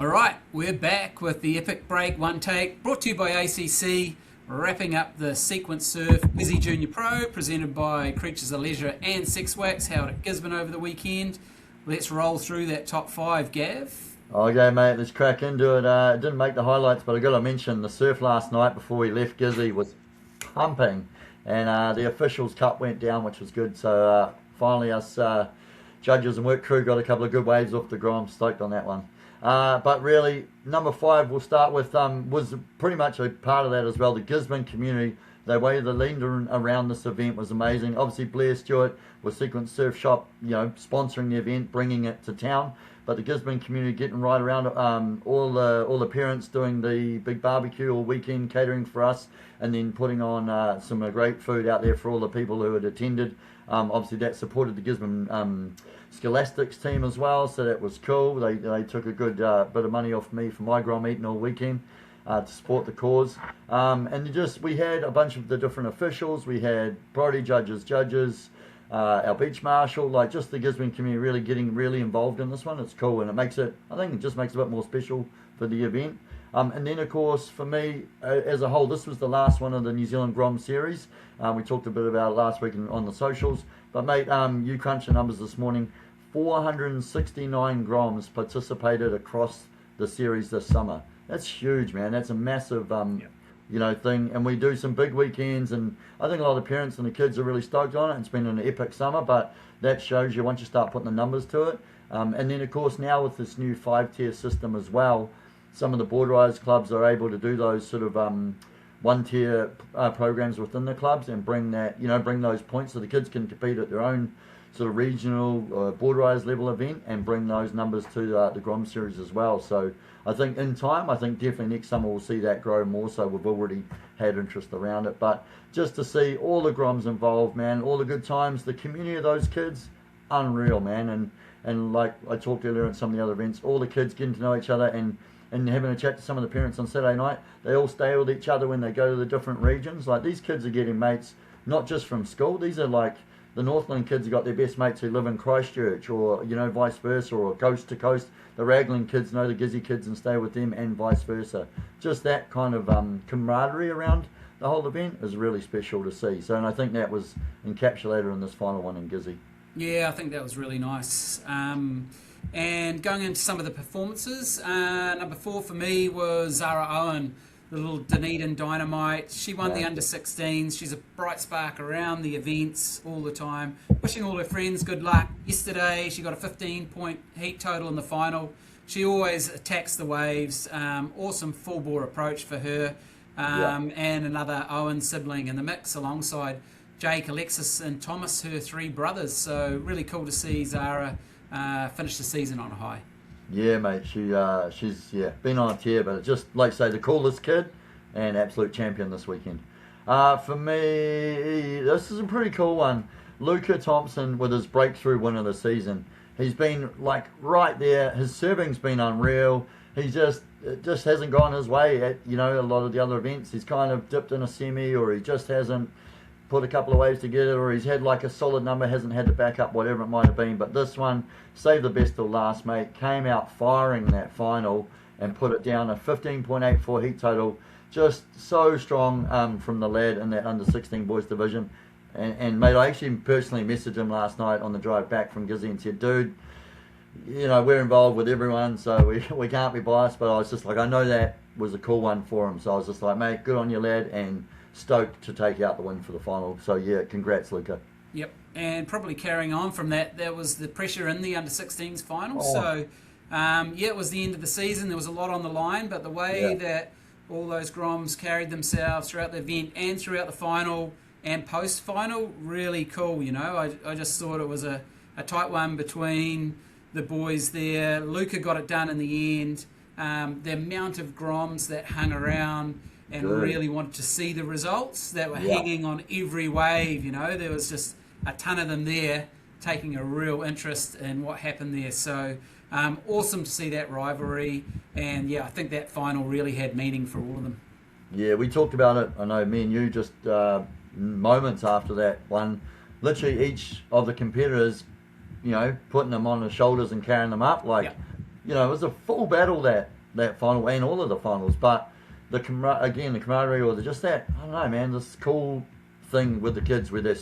All right, we're back with the Epic Break One Take, brought to you by ACC, wrapping up the Sequence Surf Gissy Junior Pro, presented by Creatures of Leisure and Sex Wax, held at Gisborne over the weekend. Let's roll through that top five, Gav. Okay, mate, let's crack into it. It didn't make the highlights, but I got to mention the surf last night before we left Gissy was pumping, and the officials' cup went down, which was good. So finally, us judges and work crew got a couple of good waves off the grom. Stoked on that one. But really, number five we'll start with was pretty much a part of that as well. The Gisborne community, the way they leaned around this event was amazing. Obviously, Blair Stewart was Sequence Surf Shop, sponsoring the event, bringing it to town. But the Gisborne community getting right around all the parents doing the big barbecue all weekend, catering for us, and then putting on some great food out there for all the people who had attended. Obviously, that supported the Gisborne Scholastics team as well, so that was cool. They took a good bit of money off me for my grom eating all weekend to support the cause. And we had a bunch of the different officials. We had priority judges, our beach marshal, like just the Gisborne community really getting really involved in this one. It's cool, and I think it just makes it a bit more special for the event. And then, of course, for me, as a whole, this was the last one of the New Zealand Grom series. We talked a bit about it last week on the socials. But, mate, you crunched the numbers this morning. 469 Groms participated across the series this summer. That's huge, man. That's a massive, thing. And we do some big weekends. And I think a lot of the parents and the kids are really stoked on it. It's been an epic summer. But that shows you once you start putting the numbers to it. And then, of course, now with this new 5-tier system as well, some of the board riders clubs are able to do those sort of one-tier programs within the clubs and bring those points so the kids can compete at their own sort of regional board riders level event and bring those numbers to the Grom series as well. So I think in time, definitely next summer we'll see that grow more. So we've already had interest around it. But just to see all the Groms involved, man, all the good times, the community of those kids, unreal, man. And like I talked earlier at some of the other events, all the kids getting to know each other and having a chat to some of the parents on Saturday night. They all stay with each other when they go to the different regions. Like, these kids are getting mates not just from school. These are like the Northland kids have got their best mates who live in Christchurch, or vice versa, or coast to coast. The Raglan kids know the Gissy kids and stay with them, and vice versa. Just that kind of camaraderie around the whole event is really special to see. So, and I think that was encapsulated in this final one in Gissy. Yeah, I think that was really nice. And going into some of the performances, number 4 for me was Zara Owen, the little Dunedin Dynamite. She won the under-16s. She's a bright spark around the events all the time. Wishing all her friends good luck. Yesterday, she got a 15-point heat total in the final. She always attacks the waves. Awesome full-bore approach for her. And another Owen sibling in the mix alongside Jake, Alexis and Thomas, her 3 brothers. So really cool to see Zara finish the season on a high. Yeah, mate. She's been on a tear, but just like say the coolest kid and absolute champion this weekend. For me, this is a pretty cool one. Luca Thompson with his breakthrough win of the season. He's been like right there. His serving's been unreal. He just hasn't gone his way at a lot of the other events. He's kind of dipped in a semi, or he just hasn't put a couple of waves together, or he's had like a solid number, hasn't had to back up, whatever it might have been. But this one, saved the best till last, mate. Came out firing that final and put it down a 15.84 heat total. Just so strong from the lad in that under-16 boys division. And mate, I actually personally messaged him last night on the drive back from Gissy and said, dude, we're involved with everyone, so we can't be biased. But I was just like, I know that was a cool one for him. So I was just like, mate, good on you, lad, and stoked to take out the win for the final. So yeah, congrats, Luca. Yep, and probably carrying on from that, there was the pressure in the under-16s final. So it was the end of the season. There was a lot on the line, but the way that all those Groms carried themselves throughout the event and throughout the final and post-final, really cool. I just thought it was a tight one between the boys there. Luca got it done in the end. The amount of Groms that hung around and really wanted to see the results, that were hanging on every wave. There was just a ton of them there taking a real interest in what happened there. So awesome to see that rivalry, and I think that final really had meaning for all of them. Yeah, we talked about it. I know me and you just moments after that one, literally each of the competitors, putting them on the shoulders and carrying them up. you know, it was a full battle that final and all of the finals. But the camaraderie or just that, I don't know, man, this cool thing with the kids where they're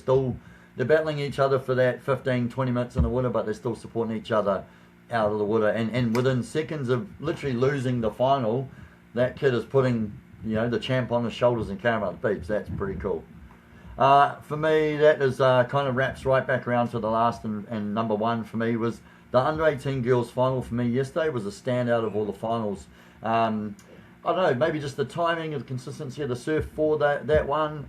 battling each other for that 15, 20 minutes in the water, but they're still supporting each other out of the water. And within seconds of literally losing the final, that kid is putting, you know, the champ on his shoulders and carrying out the beeps. That's pretty cool. For me, that is kind of wraps right back around to the last and number one for me was the under-18 girls final. For me yesterday was a standout of all the finals. I don't know, maybe just the timing and the consistency of the surf for that one.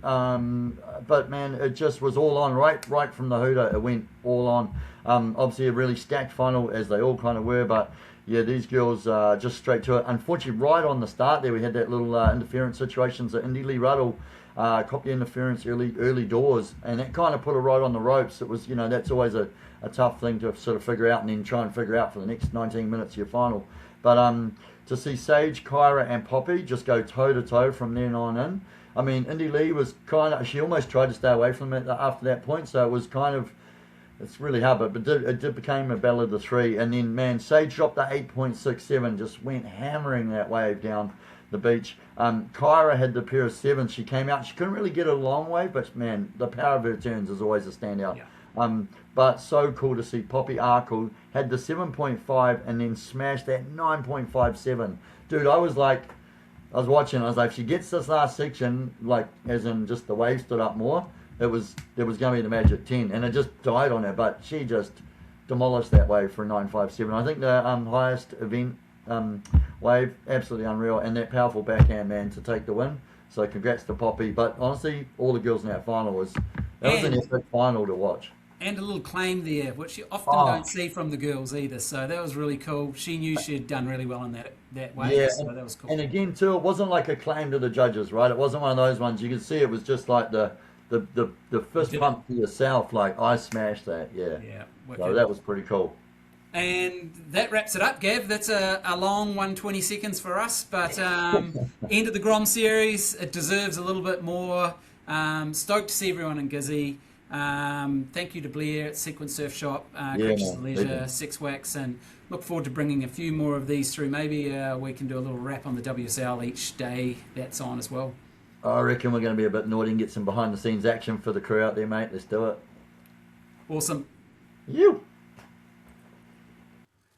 But man, it just was all on right from the hooter. It went all on. Obviously a really stacked final, as they all kind of were, but yeah, these girls just straight to it. Unfortunately, right on the start there, we had that little interference situations at Indy Lee Ruddle. Copy interference early doors, and that kind of put her right on the ropes. It was, you know, that's always a tough thing to sort of figure out and then try and figure out for the next 19 minutes of your final. But to see Sage, Kyra and Poppy just go toe to toe from then on in. I mean, Indy Lee was she almost tried to stay away from it after that point, so it was kind of, it's really hard, but it became a battle of the three. And then, man, Sage dropped the 8.67, just went hammering that wave down the beach. Kyra had the pair of sevens. She came out. She couldn't really get a long wave, but man, the power of her turns is always a standout. Yeah. But so cool to see Poppy Arkle had the 7.5 and then smashed that 9.57. Dude, I was watching. I was like, if she gets this last section, like as in just the wave stood up more, it was going to be the magic 10, and it just died on her. But she just demolished that wave for a 9.57. I think the highest event wave, absolutely unreal, and that powerful backhand, man, to take the win. So congrats to Poppy. But honestly, all the girls in that final was an epic final to watch. And a little claim there, which you often don't see from the girls either. So that was really cool. She knew she'd done really well in that way. Yeah, so that was cool. And again, too, it wasn't like a claim to the judges, right? It wasn't one of those ones. You could see it was just like the fist pump to yourself, like, I smashed that. Yeah. So that was pretty cool. And that wraps it up, Gav. That's a long 120 seconds for us, but end of the Grom series. It deserves a little bit more. Stoked to see everyone in Gissy. Thank you to Blair at Sequence Surf Shop, Creatures of Leisure, Six Wax, and look forward to bringing a few more of these through. Maybe we can do a little wrap on the WSL each day that's on as well. I reckon we're going to be a bit naughty and get some behind the scenes action for the crew out there, mate. Let's do it. Awesome. You.